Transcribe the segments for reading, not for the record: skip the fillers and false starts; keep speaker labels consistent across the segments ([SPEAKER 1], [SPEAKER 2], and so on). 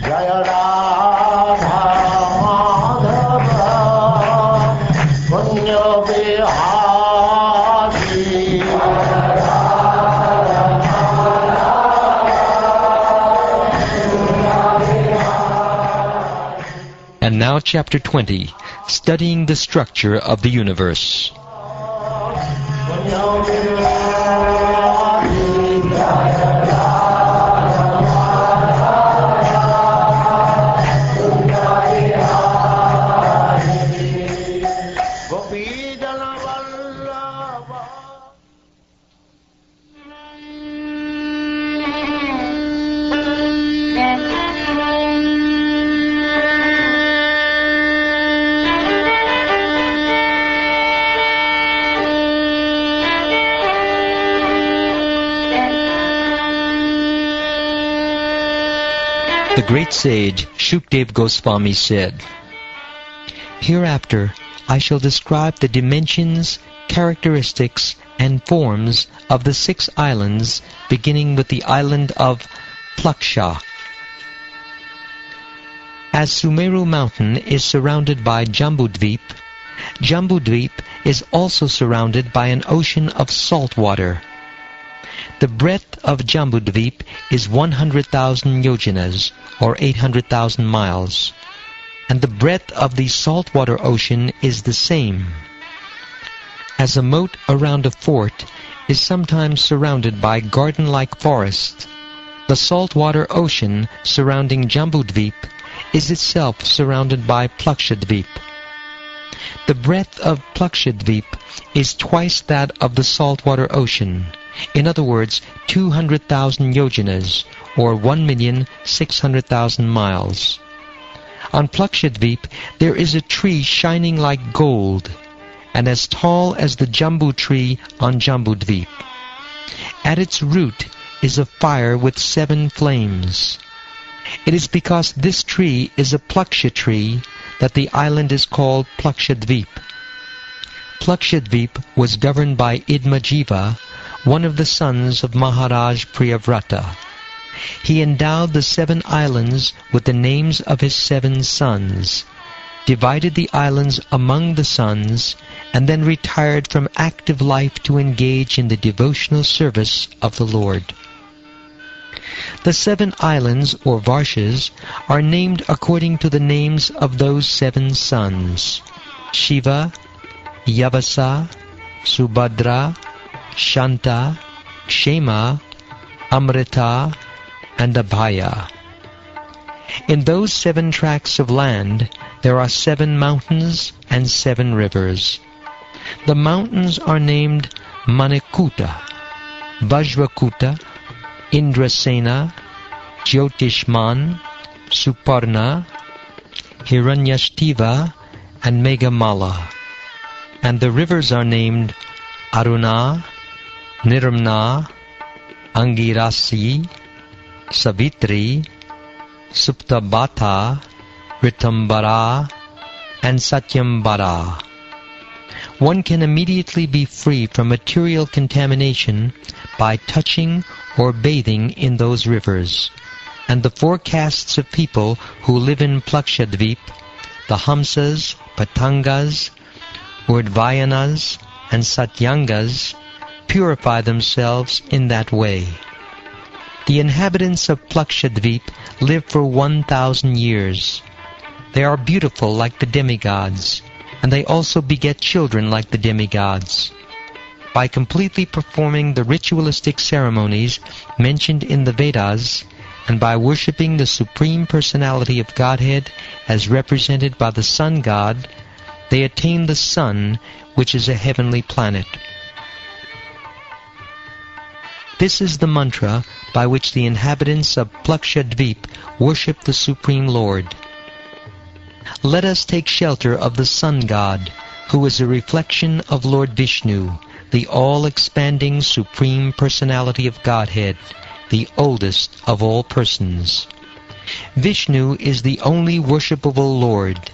[SPEAKER 1] Jaya Radha Madhava Punya Bihari.
[SPEAKER 2] And now Chapter 20, Studying the Structure of the Universe. The great sage Shukdev Goswami said, "Hereafter I shall describe the dimensions, characteristics, and forms of the 6 islands, beginning with the island of Plaksha. As Sumeru mountain is surrounded by Jambudvip, Jambudvip is also surrounded by an ocean of salt water. The breadth of Jambudvip is 100,000 yojanas, or 800,000 miles, and the breadth of the saltwater ocean is the same. As a moat around a fort is sometimes surrounded by garden-like forests, the saltwater ocean surrounding Jambudvip is itself surrounded by Plakshadvip. The breadth of Plakshadvip is twice that of the saltwater ocean, in other words, 200,000 yojanas, or 1,600,000 miles. On Plakshadvip there is a tree shining like gold, and as tall as the Jambu tree on Jambudvip. At its root is a fire with 7 flames. It is because this tree is a Plaksha tree that the island is called Plakshadvip. Plakshadvip was governed by Idmajiva, one of the sons of Maharaj Priyavrata. He endowed the 7 islands with the names of his 7 sons, divided the islands among the sons, and then retired from active life to engage in the devotional service of the Lord. The 7 islands, or Varshas, are named according to the names of those 7 sons: Shiva, Yavasa, Subhadra, Shanta, Kshema, Amrita, and Abhaya. In those 7 tracts of land, there are 7 mountains and 7 rivers. The mountains are named Manikuta, Vajrakuta, Indrasena, Jyotishman, Suparna, Hiranyashtiva, and Meghamala. And the rivers are named Aruna, Nirmna, Angirasi, Savitri, Suptabhata, Ritambara, and Satyambara. One can immediately be free from material contamination by touching or bathing in those rivers, and the 4 castes of people who live in Plakshadvip, the Hamsas, Patangas, Urdvayanas, and Satyangas, purify themselves in that way. The inhabitants of Plakshadvip live for 1,000 years. They are beautiful like the demigods, and they also beget children like the demigods. By completely performing the ritualistic ceremonies mentioned in the Vedas, and by worshipping the Supreme Personality of Godhead as represented by the Sun God, they attain the Sun, which is a heavenly planet. This is the mantra by which the inhabitants of Plakshadvip worship the Supreme Lord. Let us take shelter of the Sun God, who is a reflection of Lord Vishnu, the all-expanding Supreme Personality of Godhead, the oldest of all persons. Vishnu is the only worshipable Lord.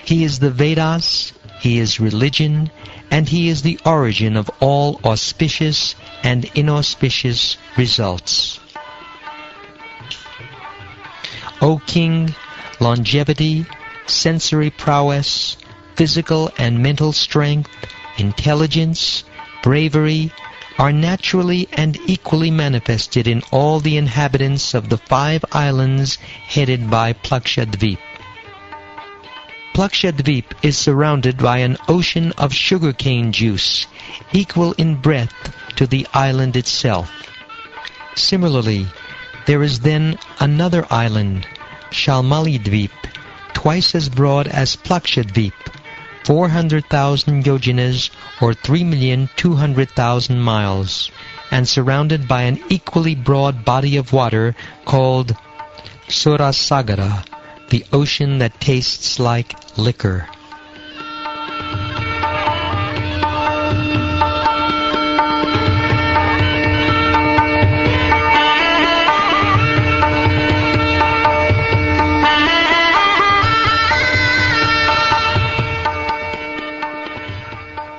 [SPEAKER 2] He is the Vedas, He is religion, and He is the origin of all auspicious and inauspicious results. O king, longevity, sensory prowess, physical and mental strength, intelligence, bravery, are naturally and equally manifested in all the inhabitants of the 5 islands headed by Plaksha Dvip. Plaksha Dvip is surrounded by an ocean of sugarcane juice, equal in breadth to the island itself. Similarly, there is then another island, Shalmali Dvip, twice as broad as Plaksha Dvip, 400,000 yojanas or 3,200,000 miles, and surrounded by an equally broad body of water called Surasagara, the ocean that tastes like liquor.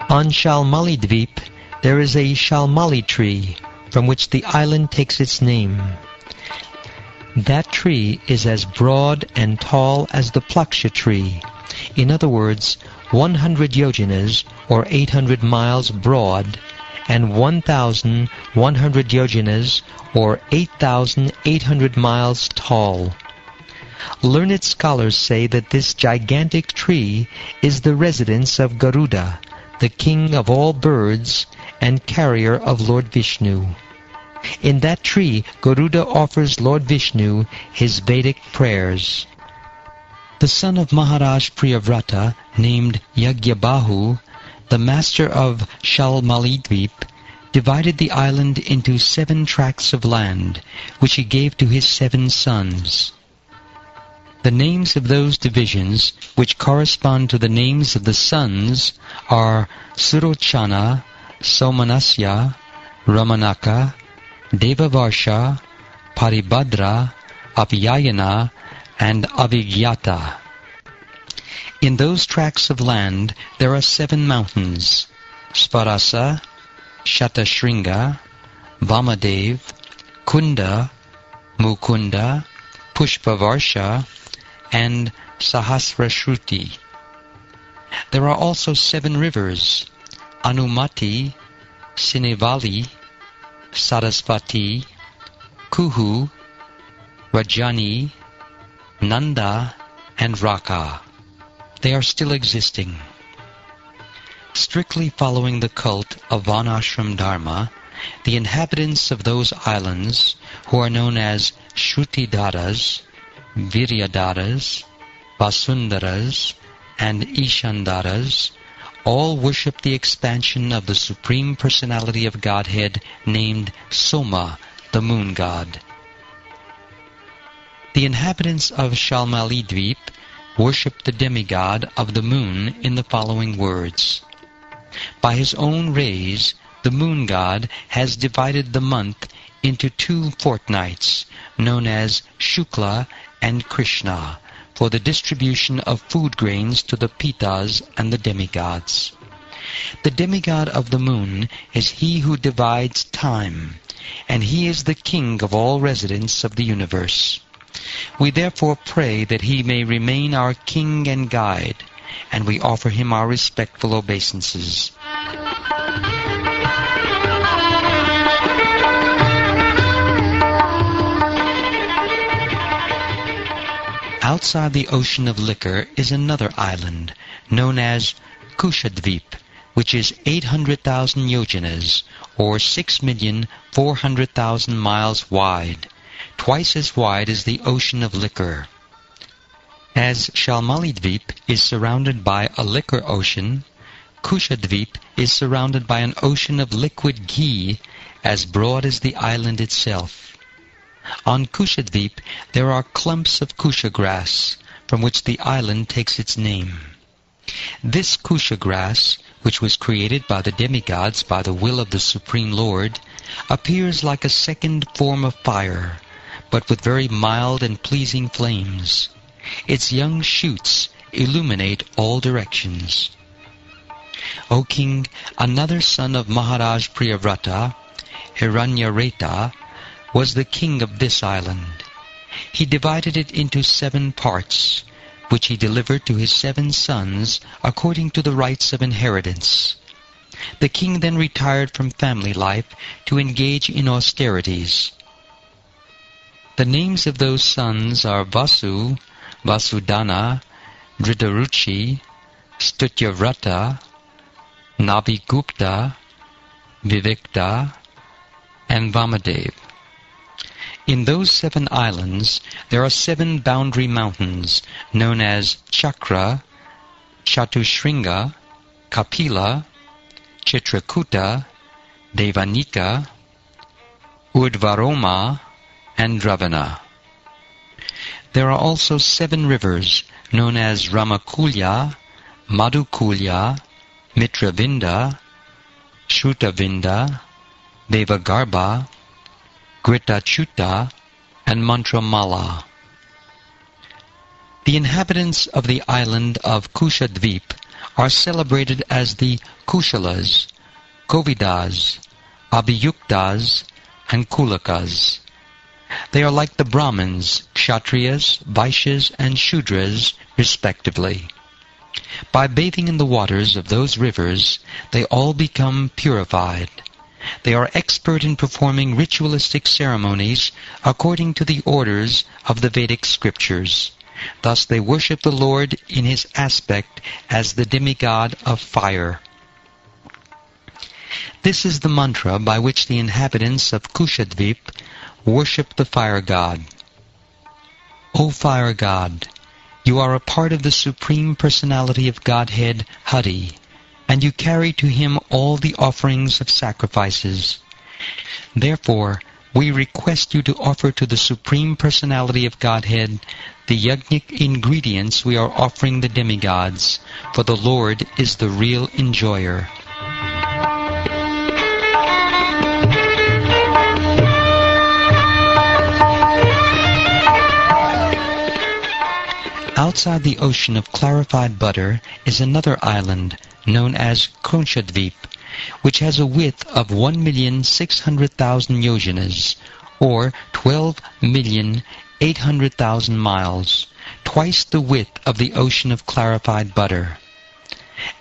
[SPEAKER 2] On Shalmali Dvip, there is a Shalmali tree, from which the island takes its name. That tree is as broad and tall as the Plaksha tree. In other words, 100 yojanas, or 800 miles broad, and 1,100 yojanas, or 8,800 miles tall. Learned scholars say that this gigantic tree is the residence of Garuda, the king of all birds and carrier of Lord Vishnu. In that tree, Garuda offers Lord Vishnu his Vedic prayers. The son of Maharaj Priyavrata, named Yagyabahu, the master of Shalmali Dvip, divided the island into 7 tracts of land, which he gave to his 7 sons. The names of those divisions, which correspond to the names of the sons, are Surochana, Somanasya, Ramanaka, Devavarsha, Paribhadra, Apyayana, and Avigyata. In those tracts of land there are 7 mountains: Sparasa, Shatashringa, Vamadev, Kunda, Mukunda, Pushpavarsha, and Sahasrashruti. There are also 7 rivers: Anumati, Sinevali, Sarasvati, Kuhu, Rajani, Nanda, and Raka. They are still existing. Strictly following the cult of Varnashram Dharma, the inhabitants of those islands, who are known as Shrutidaras, Viryadaras, Vasundaras, and Ishandaras, all worship the expansion of the Supreme Personality of Godhead named Soma, the moon god. The inhabitants of Shalmali Dvip worship the demigod of the moon in the following words. By his own rays, the moon god has divided the month into 2 fortnights, known as Shukla and Krishna, for the distribution of food grains to the pitas and the demigods. The demigod of the moon is he who divides time, and he is the king of all residents of the universe. We therefore pray that he may remain our king and guide, and we offer him our respectful obeisances. Outside the ocean of liquor is another island, known as Kusha Dvip, which is 800,000 yojanas, or 6,400,000 miles wide, twice as wide as the ocean of liquor. As Shalmali Dvip is surrounded by a liquor ocean, Kusha Dvip is surrounded by an ocean of liquid ghee as broad as the island itself. On Kusha Dvip there are clumps of Kusha grass, from which the island takes its name. This Kusha grass, which was created by the demigods by the will of the Supreme Lord, appears like a second form of fire, but with very mild and pleasing flames. Its young shoots illuminate all directions. O king, another son of Maharaj Priyavrata, Hiranyareta, was the king of this island. He divided it into 7 parts, which he delivered to his 7 sons according to the rights of inheritance. The king then retired from family life to engage in austerities. The names of those sons are Vasu, Vasudhana, Dhridaruchi, Stutyavrata, Nabhigupta, Vivikta, and Vamadev. In those 7 islands, there are 7 boundary mountains, known as Chakra, Chatushringa, Kapila, Chitrakuta, Devanika, Urdvaroma, and Dravana. There are also 7 rivers, known as Ramakulya, Madhukulya, Mitravinda, Shrutavinda, Devagarbha, Gritachuta, and Mantramala. The inhabitants of the island of Kushadvip are celebrated as the Kushalas, Kovidas, Abhiyuktas, and Kulakas. They are like the Brahmins, Kshatriyas, Vaishyas, and Shudras, respectively. By bathing in the waters of those rivers, they all become purified. They are expert in performing ritualistic ceremonies according to the orders of the Vedic scriptures. Thus they worship the Lord in his aspect as the demigod of fire. This is the mantra by which the inhabitants of Kushadvip worship the fire god. O fire god, you are a part of the Supreme Personality of Godhead, Hari, and you carry to him all the offerings of sacrifices. Therefore, we request you to offer to the Supreme Personality of Godhead the yajnic ingredients we are offering the demigods, for the Lord is the real enjoyer. Outside the ocean of clarified butter is another island known as Krouncha, which has a width of 1,600,000 yojanas, or 12,800,000 miles, twice the width of the ocean of clarified butter.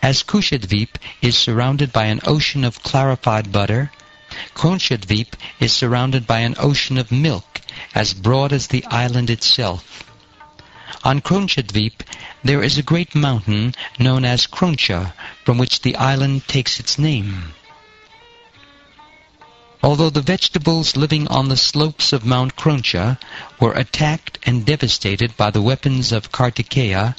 [SPEAKER 2] As Kushadvip is surrounded by an ocean of clarified butter, Krouncha is surrounded by an ocean of milk as broad as the island itself. On Krouncha there is a great mountain known as Krouncha, from which the island takes its name. Although the vegetables living on the slopes of Mount Krouncha were attacked and devastated by the weapons of Kartikeya,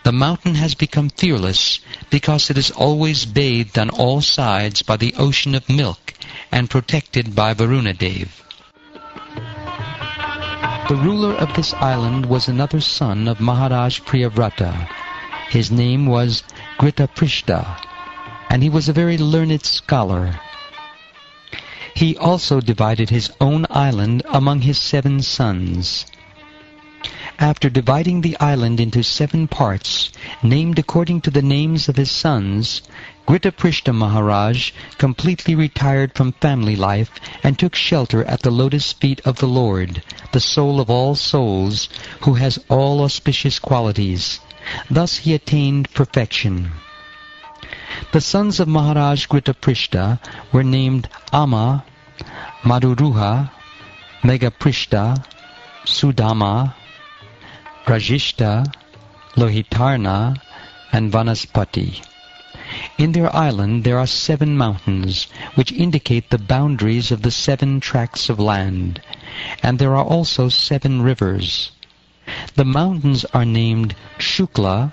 [SPEAKER 2] the mountain has become fearless because it is always bathed on all sides by the ocean of milk and protected by Varunadev. The ruler of this island was another son of Maharaj Priyavrata. His name was Gritaprishta, and he was a very learned scholar. He also divided his own island among his 7 sons. After dividing the island into 7 parts, named according to the names of his sons, Gritaprishta Maharaj completely retired from family life and took shelter at the lotus feet of the Lord, the soul of all souls, who has all auspicious qualities. Thus he attained perfection. The sons of Maharaj Gritaprishta were named Ama, Madhuruha, Megaprishta, Sudama, Rajishta, Lohitarna, and Vanaspati. In their island there are 7 mountains, which indicate the boundaries of the 7 tracts of land, and there are also 7 rivers. The mountains are named Shukla,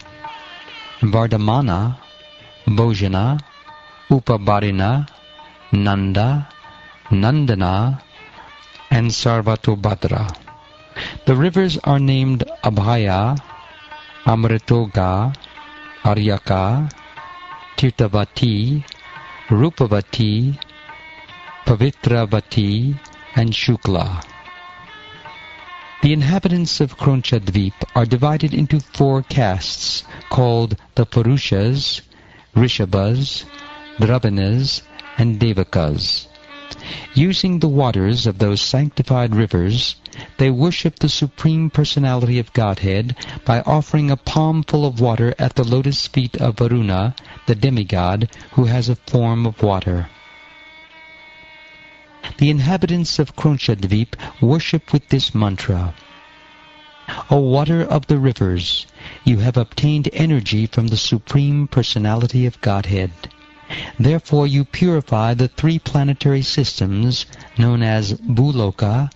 [SPEAKER 2] Vardhamana, Bhojana, Upabarina, Nanda, Nandana, and Sarvatobhadra. The rivers are named Abhaya, Amritoga, Aryaka, Tirthavati, Rupavati, Pavitravati, and Shukla. The inhabitants of Krouncha are divided into 4 castes, called the Purushas, Rishabhas, Dravanas, and Devakas. Using the waters of those sanctified rivers,
[SPEAKER 3] they worship the Supreme Personality of Godhead by offering a palm full of water at the lotus feet of Varuna, the demigod, who has a form of water. The inhabitants of Krouncha Dvip worship with this mantra: O water of the rivers, you have obtained energy from the Supreme Personality of Godhead. Therefore you purify the three planetary systems known as Bhuloka,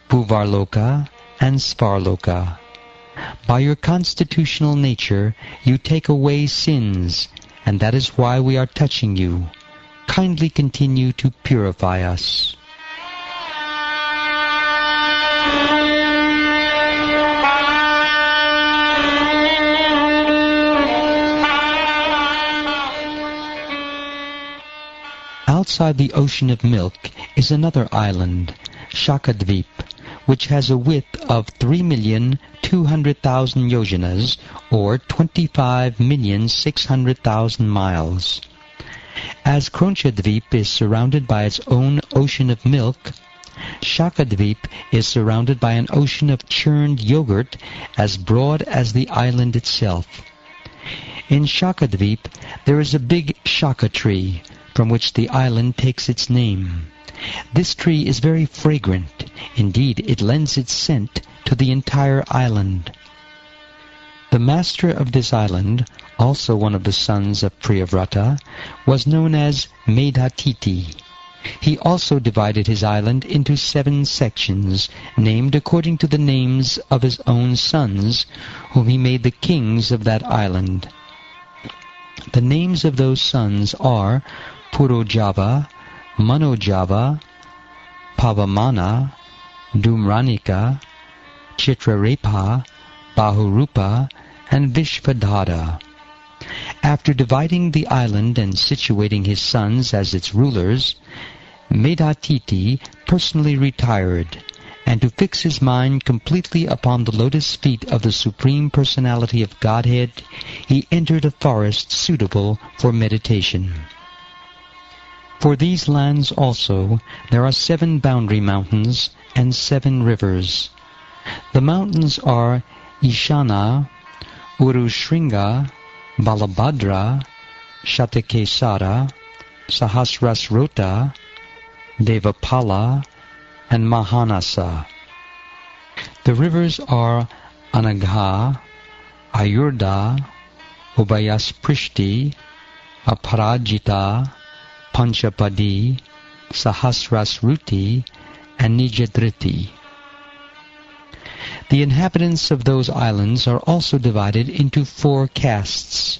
[SPEAKER 3] Bhuvarloka, and Svarloka. By your constitutional nature, you take away sins, and that is why we are touching you. Kindly continue to purify us. Outside the ocean of milk is another island, Shaka Dvip, which has a width of 3,200,000 yojanas, or 25,600,000 miles. As Krouncha Dvip is surrounded by its own ocean of milk, Shaka Dvip is surrounded by an ocean of churned yogurt as broad as the island itself. In Shaka Dvip there is a big shaka tree, from which the island takes its name. This tree is very fragrant. Indeed, it lends its scent to the entire island. The master of this island, also one of the sons of Priyavrata, was known as Medhatiti. He also divided his island into 7 sections, named according to the names of his own sons, whom he made the kings of that island. The names of those sons are Purojava, Manojava, Pavamana, Dhumranika, Chitrarepa, Bahurupa, and Vishvadhara. After dividing the island and situating his sons as its rulers, Medhatiti personally retired, and to fix his mind completely upon the lotus feet of the Supreme Personality of Godhead, he entered a forest suitable for meditation. For these lands also there are 7 boundary mountains and 7 rivers. The mountains are Ishana, Urushringa, Balabhadra, Shatakesara, Sahasrasrota, Devapala, and Mahanasa. The rivers are Anagha, Ayurda, Ubayasprishti, Aparajita, Panchapadi, Sahasrasruti, and Nijadriti. The inhabitants of those islands are also divided into 4 castes: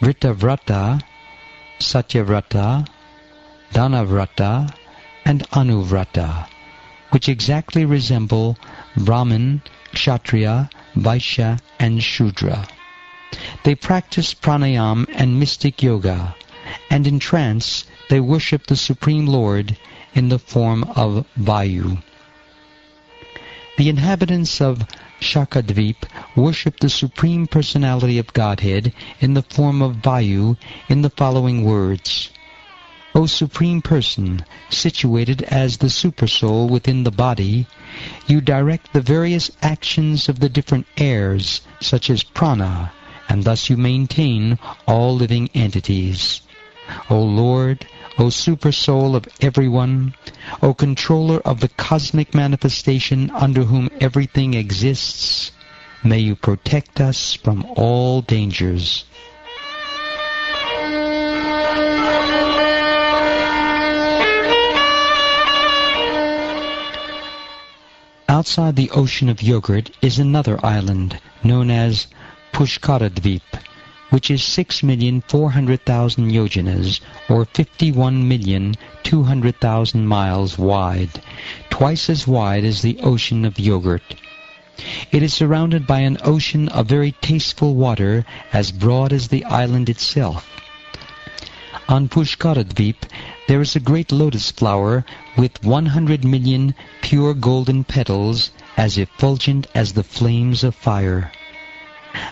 [SPEAKER 3] Vritavrata, Satyavrata, Dhanavrata, and Anuvrata, which exactly resemble Brahmin, Kshatriya, Vaishya, and Shudra. They practice pranayam and mystic yoga, and in trance they worship the Supreme Lord in the form of Vayu. The inhabitants of Shaka Dvip worship the Supreme Personality of Godhead in the form of Vayu in the following words: O Supreme Person, situated as the Supersoul within the body, you direct the various actions of the different airs, such as prana, and thus you maintain all living entities. O Lord, O Supersoul of everyone, O Controller of the cosmic manifestation under whom everything exists, may you protect us from all dangers. Outside the ocean of yogurt is another island known as Pushkara Dvip, which is 6,400,000 yojanas, or 51,200,000 miles wide, twice as wide as the ocean of yogurt. It is surrounded by an ocean of very tasteful water as broad as the island itself. On Pushkara Dvip there is a great lotus flower with 100 million pure golden petals as effulgent as the flames of fire.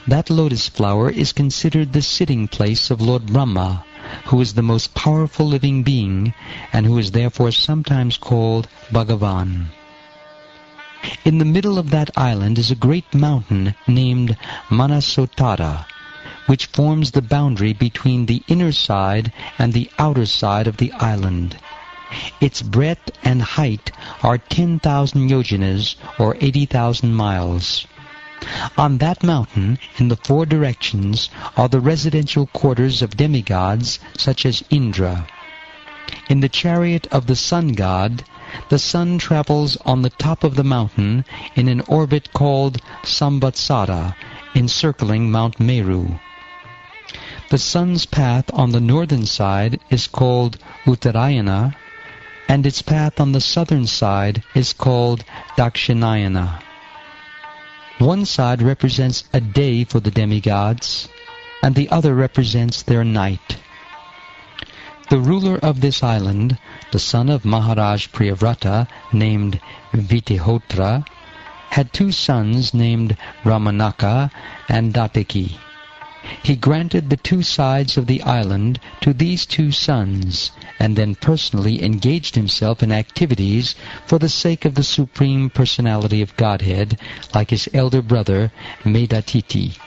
[SPEAKER 3] That lotus flower is considered the sitting place of Lord Brahma, who is the most powerful living being, and who is therefore sometimes called Bhagavan. In the middle of that island is a great mountain named Manasotara, which forms the boundary between the inner side and the outer side of the island. Its breadth and height are 10,000 yojanas, or 80,000 miles. On that mountain, in the four directions, are the residential quarters of demigods such as Indra. In the chariot of the sun god, the sun travels on the top of the mountain in an orbit called Samvatsara, encircling Mount Meru. The sun's path on the northern side is called Uttarayana, and its path on the southern side is called Dakshinayana. One side represents a day for the demigods, and the other represents their night. The ruler of this island, the son of Maharaj Priyavrata, named Vitihotra, had two sons named Ramanaka and Dataki. He granted the two sides of the island to these two sons, and then personally engaged himself in activities for the sake of the Supreme Personality of Godhead, like his elder brother Medatiti.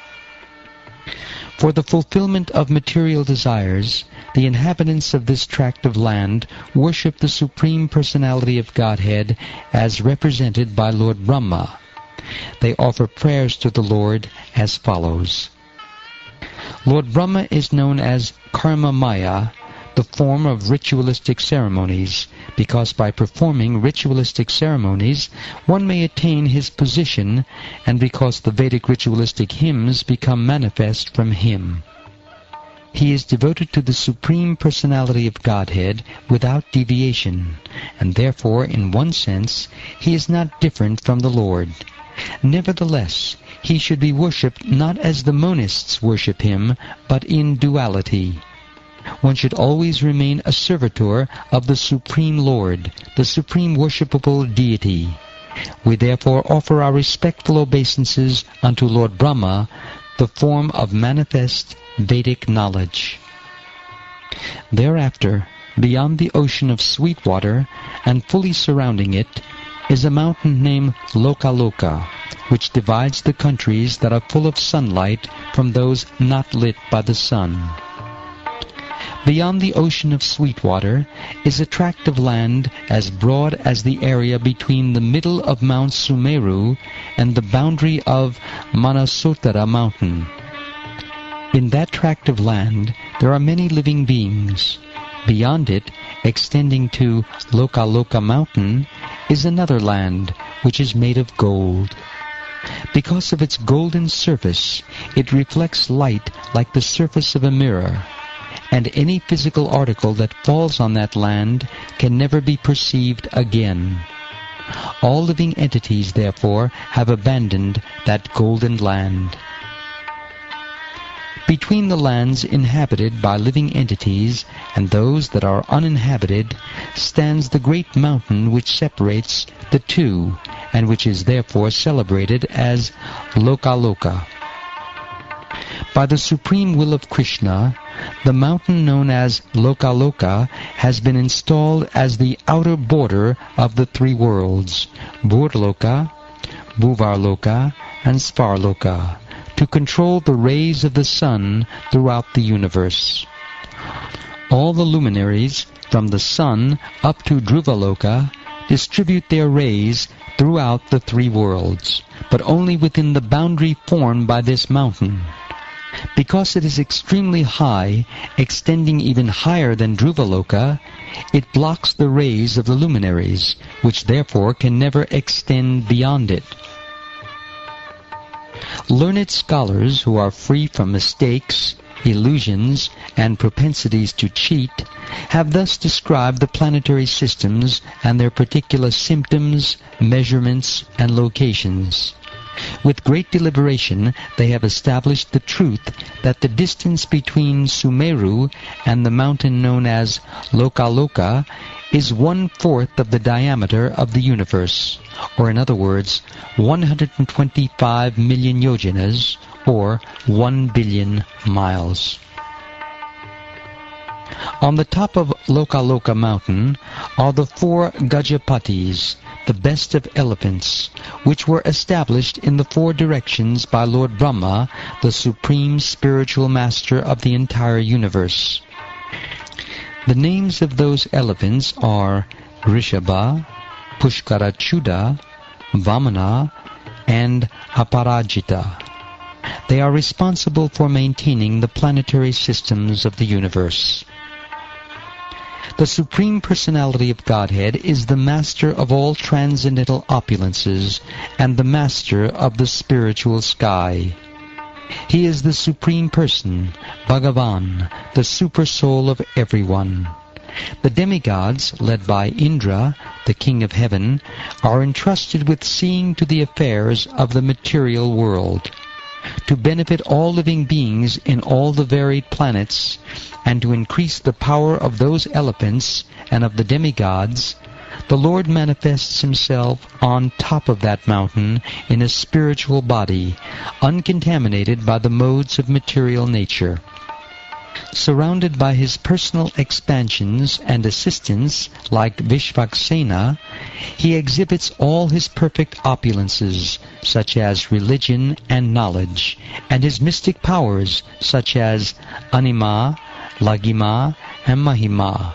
[SPEAKER 3] For the fulfillment of material desires, the inhabitants of this tract of land worship the Supreme Personality of Godhead as represented by Lord Brahma. They offer prayers to the Lord as follows. Lord Brahma is known as Karma Maya, the form of ritualistic ceremonies, because by performing ritualistic ceremonies one may attain his position, and because the Vedic ritualistic hymns become manifest from him. He is devoted to the Supreme Personality of Godhead without deviation, and therefore, in one sense, he is not different from the Lord. Nevertheless, he should be worshipped not as the monists worship him, but in duality. One should always remain a servitor of the Supreme Lord, the Supreme Worshipable Deity. We therefore offer our respectful obeisances unto Lord Brahma, the form of manifest Vedic knowledge. Thereafter, beyond the ocean of sweet water, and fully surrounding it, is a mountain named Localoka, which divides the countries that are full of sunlight from those not lit by the sun. Beyond the ocean of sweet water is a tract of land as broad as the area between the middle of Mount Sumeru and the boundary of Manasotara mountain. In that tract of land there are many living beings. Beyond it, extending to Localoka Mountain, is another land which is made of gold. Because of its golden surface, it reflects light like the surface of a mirror, and any physical article that falls on that land can never be perceived again. All living entities, therefore, have abandoned that golden land. Between the lands inhabited by living entities and those that are uninhabited stands the great mountain which separates the two, and which is therefore celebrated as Localoka. By the supreme will of Krishna, the mountain known as Localoka has been installed as the outer border of the three worlds, Burloka, Bhuvarloka, and Svarloka, to control the rays of the sun throughout the universe. All the luminaries, from the sun up to Dhruvaloka, distribute their rays throughout the three worlds, but only within the boundary formed by this mountain. Because it is extremely high, extending even higher than Dhruvaloka, it blocks the rays of the luminaries, which therefore can never extend beyond it. Learned scholars who are free from mistakes, illusions, and propensities to cheat have thus described the planetary systems and their particular symptoms, measurements, and locations. With great deliberation they have established the truth that the distance between Sumeru and the mountain known as Localoka is 1/4 of the diameter of the universe, or in other words, 125 million yojanas, or 1 billion miles. On the top of Localoka Mountain are the 4 Gajapatis, the best of elephants, which were established in the 4 directions by Lord Brahma, the supreme spiritual master of the entire universe. The names of those elephants are Rishabha, Pushkara Chuda, Vamana, and Aparajita. They are responsible for maintaining the planetary systems of the universe. The Supreme Personality of Godhead is the master of all transcendental opulences and the master of the spiritual sky. He is the Supreme Person, Bhagavan, the super soul of everyone. The demigods, led by Indra, the king of heaven, are entrusted with seeing to the affairs of the material world, to benefit all living beings in all the varied planets, and to increase the power of those elephants and of the demigods. The Lord manifests himself on top of that mountain in a spiritual body, uncontaminated by the modes of material nature. Surrounded by his personal expansions and assistants like Vishvaksena, he exhibits all his perfect opulences, such as religion and knowledge, and his mystic powers, such as Anima, Lagima, and Mahima.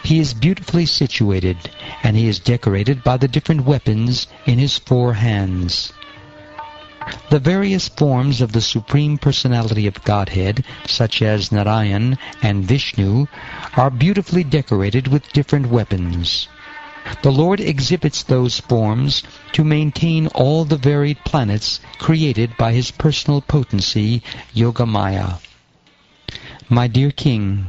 [SPEAKER 3] He is beautifully situated, and he is decorated by the different weapons in his 4 hands. The various forms of the Supreme Personality of Godhead, such as Narayan and Vishnu, are beautifully decorated with different weapons. The Lord exhibits those forms to maintain all the varied planets created by his personal potency, Yogamaya. My dear King,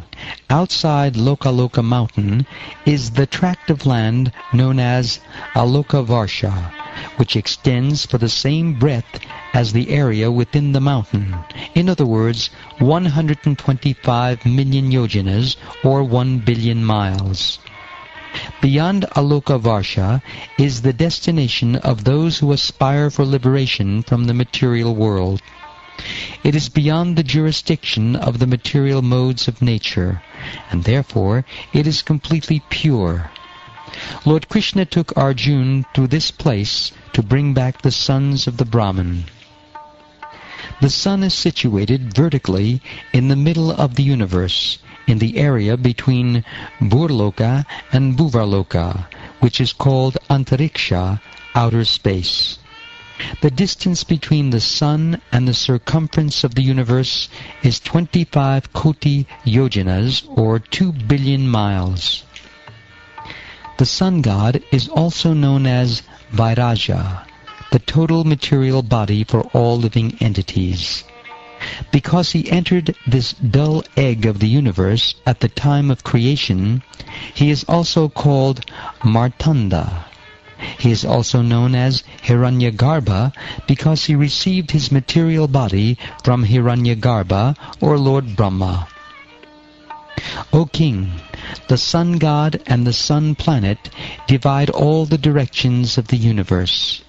[SPEAKER 3] outside Localoka Mountain is the tract of land known as Alokavarsha, which extends for the same breadth as the area within the mountain. In other words, 125 million yojanas, or 1 billion miles. Beyond Alokavarsha is the destination of those who aspire for liberation from the material world. It is beyond the jurisdiction of the material modes of nature, and therefore it is completely pure. Lord Krishna took Arjuna to this place to bring back the sons of the Brahman. The sun is situated vertically in the middle of the universe, in the area between Burloka and Bhuvarloka, which is called Antariksha, outer space. The distance between the sun and the circumference of the universe is 25 koti yojanas, or 2 billion miles. The sun god is also known as Vairaja, the total material body for all living entities. Because he entered this dull egg of the universe at the time of creation, he is also called Martanda. He is also known as Hiranyagarbha because he received his material body from Hiranyagarbha, or Lord Brahma. O King, the sun god and the sun planet divide all the directions of the universe.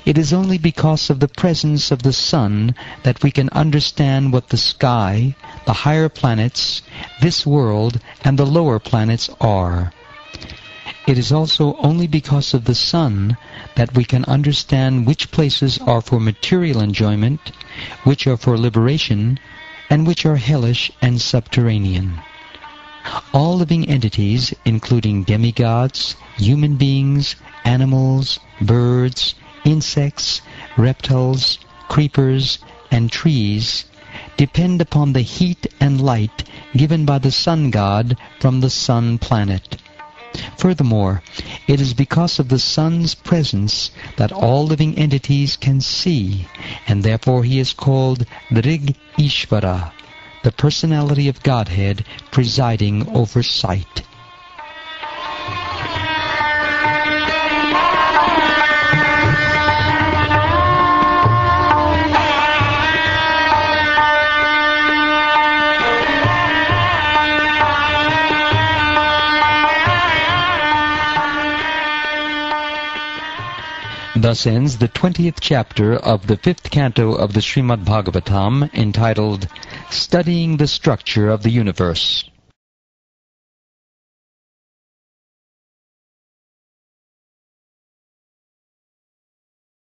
[SPEAKER 3] It is only because of the presence of the sun that we can understand what the sky, the higher planets, this world, and the lower planets are. It is also only because of the sun that we can understand which places are for material enjoyment, which are for liberation, and which are hellish and subterranean. All living entities, including demigods, human beings, animals, birds, insects, reptiles, creepers, and trees, depend upon the heat and light given by the sun god from the sun planet. Furthermore, it is because of the sun's presence that all living entities can see, and therefore he is called Drig Ishvara, the personality of Godhead presiding over sight. Thus ends the 20th chapter of the 5th canto of the Srimad Bhagavatam, entitled Studying the Structure of the Universe.